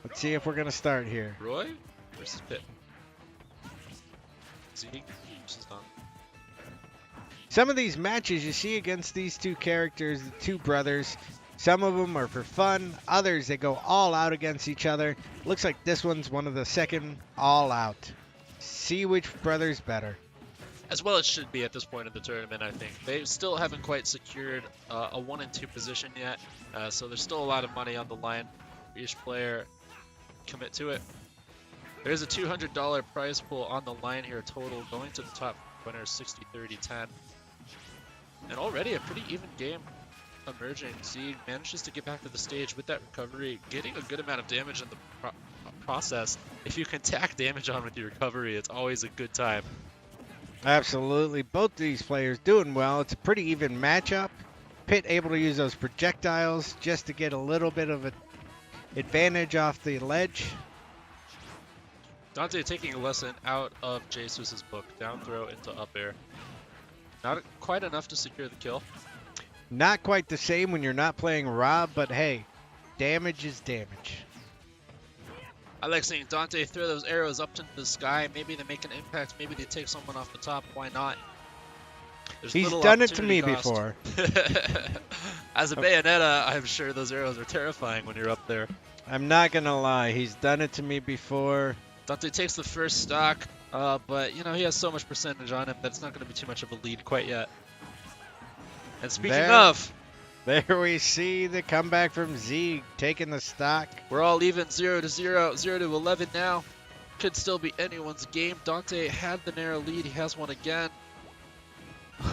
Let's see if we're gonna start here. Roy versus Pitt. Zieg versus Dante. Some of these matches you see against these two characters, the two brothers, some of them are for fun, others they go all out against each other. Looks like this one's one of the second all out. See which brother's better. As well it should be at this point in the tournament, I think. They still haven't quite secured a 1 and 2 position yet, so there's still a lot of money on the line for each player. Commit to it. There's a $200 prize pool on the line here total, going to the top winner 60, 30, 10. And already a pretty even game emerging. Zieg manages to get back to the stage with that recovery, getting a good amount of damage in the process. If you can tack damage on with your recovery, it's always a good time. Absolutely, both these players doing well. It's a pretty even matchup. Pitt able to use those projectiles just to get a little bit of an advantage off the ledge. Dante taking a lesson out of Jesus' book. Down throw into up air. Not quite enough to secure the kill. Not quite the same when you're not playing Rob, but hey, damage is damage. I like seeing Dante throw those arrows up into the sky. Maybe they make an impact. Maybe they take someone off the top. Why not? There's He's little done it to me opportunity cost. before. As a Bayonetta, I'm sure those arrows are terrifying when you're up there. I'm not going to lie. He's done it to me before. Dante takes the first stock, but you know he has so much percentage on him that it's not going to be too much of a lead quite yet. And speaking of, there we see the comeback from Zieg taking the stock. we're all even 0 to 0, 0 to 11 now. Could still be anyone's game. Dante had the narrow lead. He has one again.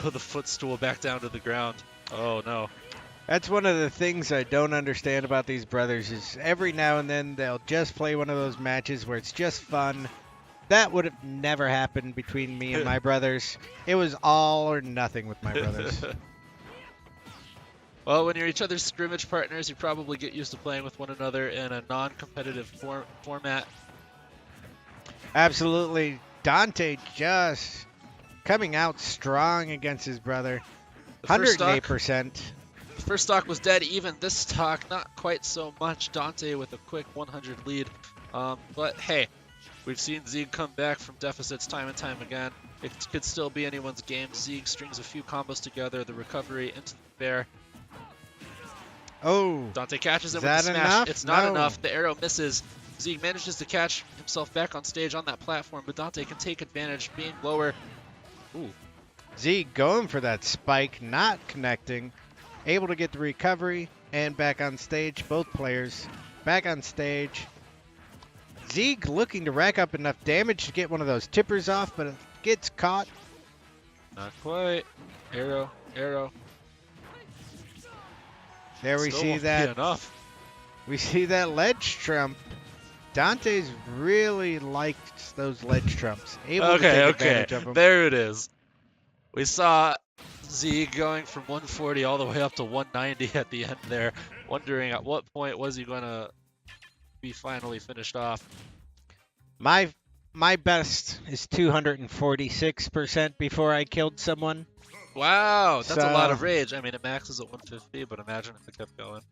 Oh, the footstool back down to the ground. Oh no. That's one of the things I don't understand about these brothers is every now and then they'll just play one of those matches where it's just fun. That would have never happened between me and my brothers. It was all or nothing with my brothers. Well, when you're each other's scrimmage partners, you probably get used to playing with one another in a non-competitive format. Absolutely. Dante just coming out strong against his brother. 108%. The first stock was dead even. This stock, not quite so much. Dante with a quick 100 lead. But hey, we've seen Zieg come back from deficits time and time again. It could still be anyone's game. Zieg strings a few combos together. The recovery into the bear. Oh, Dante catches him is with the that smash. enough? It's not No. enough. The arrow misses. Zieg manages to catch himself back on stage on that platform, but Dante can take advantage, being lower. Ooh. Zieg going for that spike, not connecting. Able to get the recovery and back on stage. Both players back on stage. Zieg looking to rack up enough damage to get one of those tippers off, but it gets caught. Not quite. Arrow, arrow. There we Still see won't be that. enough. We see that ledge trump. Dante's really likes those ledge trumps. Able to take advantage of them. There it is. We saw Zieg going from 140 all the way up to 190 at the end there, wondering at what point was he going to be finally finished off. My best is 246% before I killed someone. Wow, that's a lot So- of rage. I mean, it maxes at 150, but imagine if it kept going.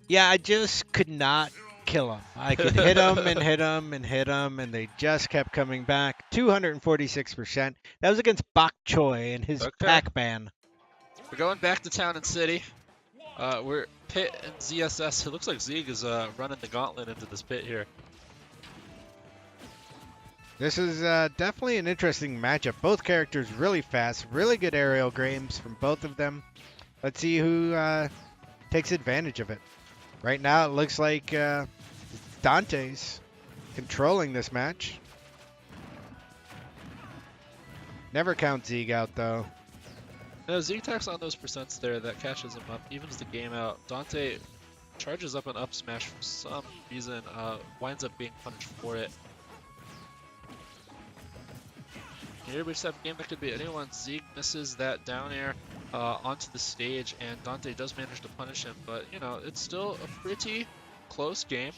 Yeah, I just could not kill them. I could hit them and hit them and hit them, and they just kept coming back. 246%. That was against Bok Choi and his Okay. Pac-Man. We're going back to Town and City. We're Pit and ZSS. It looks like Zieg is running the gauntlet into this pit here. This is definitely an interesting matchup. Both characters really fast. Really good aerial games from both of them. Let's see who takes advantage of it. Right now, it looks like Dante's controlling this match. Never count Zieg out, though. No, Zieg tacks on those percents there. That catches him up, evens the game out. Dante charges up an up smash for some reason, winds up being punished for it. Here we just have a game that could be anyone. Zieg misses that down air onto the stage, and Dante does manage to punish him, but you know, it's still a pretty close game.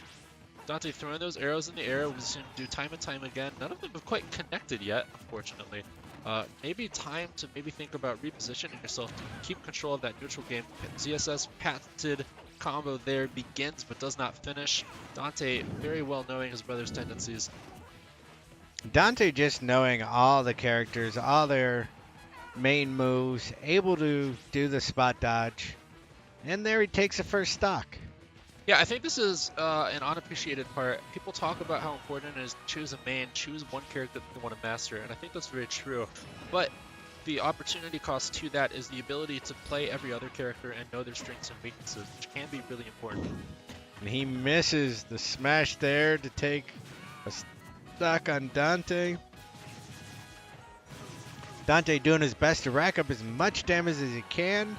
Dante throwing those arrows in the air, we've seen him do time and time again. None of them have quite connected yet, unfortunately. Maybe time to maybe think about repositioning yourself to keep control of that neutral game. ZSS patented combo there begins but does not finish. Dante very well knowing his brother's tendencies. Dante just knowing all the characters, all their main moves, able to do the spot dodge. And there he takes the first stock. Yeah, I think this is an unappreciated part. People talk about how important it is to choose a main, choose one character that you want to master, and I think that's very true. But the opportunity cost to that is the ability to play every other character and know their strengths and weaknesses, which can be really important. And he misses the smash there to take a stock on Dante. Dante doing his best to rack up as much damage as he can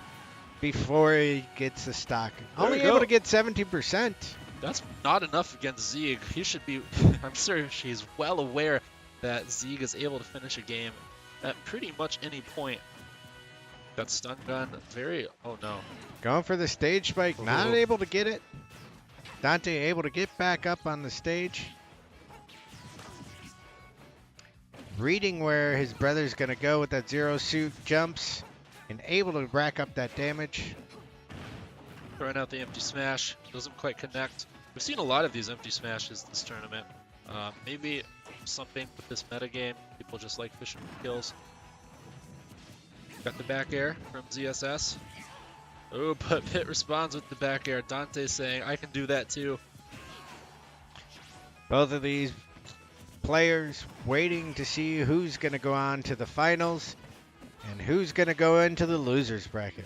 before he gets the stock. Only able to get 70%. That's not enough against Zieg. He should be, I'm sure she's well aware that Zieg is able to finish a game at pretty much any point. That stun gun, oh no. Going for the stage spike, not able to get it. Dante able to get back up on the stage. Reading where his brother's going to go with that zero suit jumps and able to rack up that damage. Throwing out the empty smash, doesn't quite connect. We've seen a lot of these empty smashes this tournament. Maybe something with this metagame, people just like fishing for kills. Got the back air from ZSS. Oh, but Pit responds with the back air. Dante saying, I can do that too. Both of these players waiting to see who's going to go on to the finals and who's going to go into the losers bracket.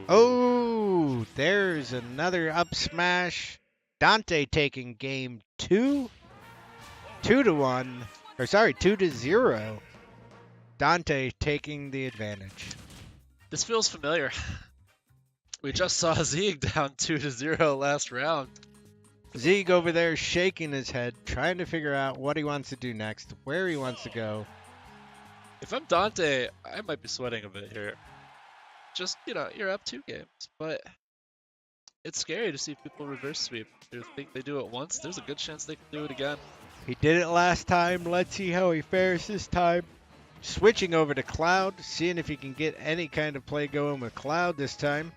Oh, there's another up smash. Dante taking game 2. 2-1. Or sorry, 2-0. Dante taking the advantage. This feels familiar. We just saw Zieg down 2-0 last round. Zieg over there shaking his head, trying to figure out what he wants to do next, where he wants to go. If I'm Dante, I might be sweating a bit here. Just, you're up 2 games, but it's scary to see people reverse sweep. If they think they do it once, there's a good chance they can do it again. He did it last time. Let's see how he fares this time. Switching over to Cloud, seeing if he can get any kind of play going with Cloud this time.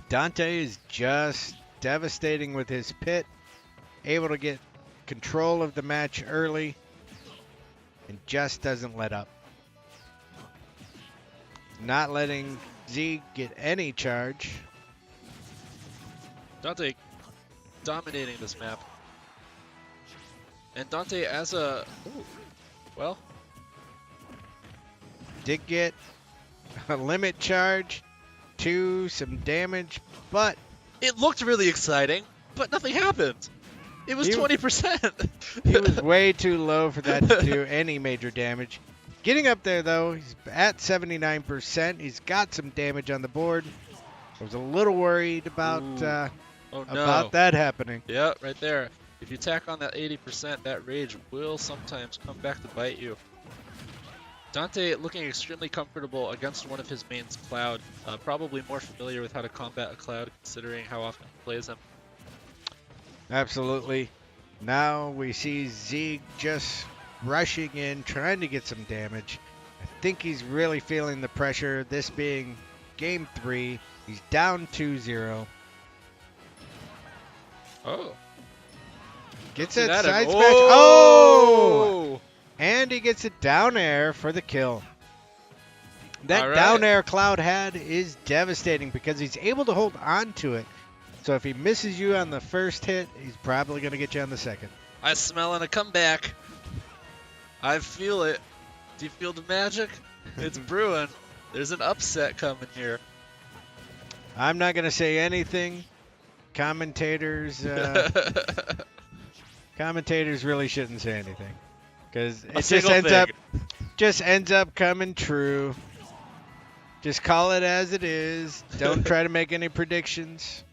Dante is just devastating with his pit, able to get control of the match early, and just doesn't let up. Not letting Zieg get any charge. Dante dominating this map. And Dante as a... Ooh, well... Did get a limit charge to some damage, but... It looked really exciting, but nothing happened. It was 20%. He was way too low for that to do any major damage. Getting up there, though, he's at 79%. He's got some damage on the board. I was a little worried about about that happening. Yeah, right there. If you tack on that 80%, that rage will sometimes come back to bite you. Dante looking extremely comfortable against one of his mains, Cloud. Probably more familiar with how to combat a Cloud, considering how often he plays him. Absolutely. Now we see Zieg just rushing in, trying to get some damage. I think he's really feeling the pressure, this being game 3. He's down 2-0. Oh. Gets that side smash. Oh! And he gets a down air for the kill. That down air Cloud had is devastating because he's able to hold on to it. So if he misses you on the first hit, he's probably going to get you on the second. I smell a comeback. I feel it. Do you feel the magic? It's brewing. There's an upset coming here. I'm not going to say anything. Commentators really shouldn't say anything because it just ends up coming true. Just call it as it is. Don't try to make any predictions.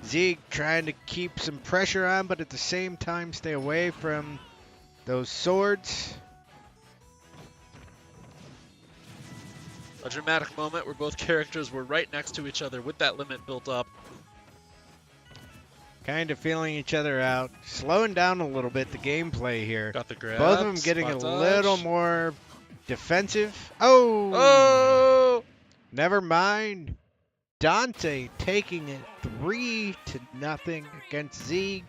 Zieg trying to keep some pressure on, but at the same time stay away from those swords. A dramatic moment where both characters were right next to each other with that limit built up. Kind of feeling each other out. Slowing down a little bit the gameplay here. Got the grab. Both of them getting a little more Defensive. Oh! Oh! Never mind. Dante taking it 3-0 against Zieg.